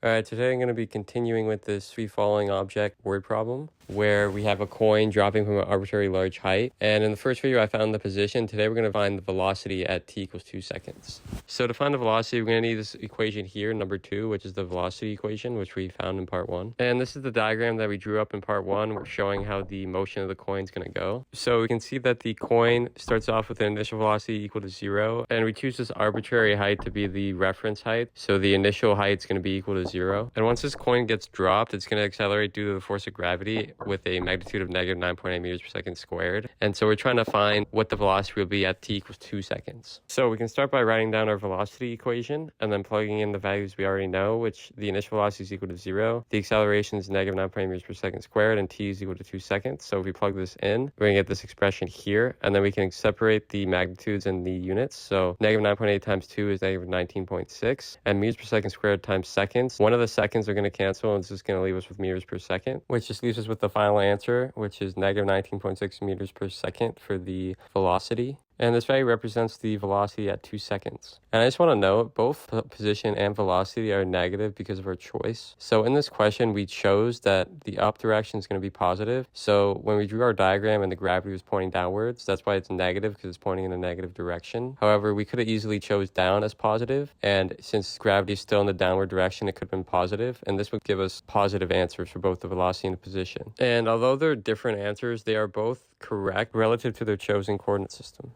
All right, today I'm going to be continuing with this free falling object word problem where we have a coin dropping from an arbitrarily large height. And in the first video, I found the position. Today, we're going to find the velocity at t equals 2 seconds. So to find the velocity, we're going to need this equation here, number 2, which is the velocity equation, which we found in part 1. And this is the diagram that we drew up in part 1. We're showing how the motion of the coin is going to go. So we can see that the coin starts off with an initial velocity equal to 0. And we choose this arbitrary height to be the reference height. So the initial height is going to be equal to 0. And once this coin gets dropped, it's going to accelerate due to the force of gravity with a magnitude of negative 9.8 meters per second squared. And so we're trying to find what the velocity will be at t equals 2 seconds. So we can start by writing down our velocity equation and then plugging in the values we already know, which the initial velocity is equal to 0. The acceleration is negative 9.8 meters per second squared and t is equal to 2 seconds. So if we plug this in, we're going to get this expression here. And then we can separate the magnitudes and the units. So negative 9.8 times 2 is negative 19.6. And meters per second squared times seconds. One of the seconds are going to cancel, and it's just going to leave us with meters per second, which just leaves us with the final answer, which is negative 19.6 meters per second for the velocity. And this value represents the velocity at 2 seconds. And I just want to note, both position and velocity are negative because of our choice. So in this question, we chose that the up direction is going to be positive. So when we drew our diagram and the gravity was pointing downwards, that's why it's negative, because it's pointing in a negative direction. However, we could have easily chose down as positive. And since gravity is still in the downward direction, it could have been positive. And this would give us positive answers for both the velocity and the position. And although they're different answers, they are both correct relative to their chosen coordinate system.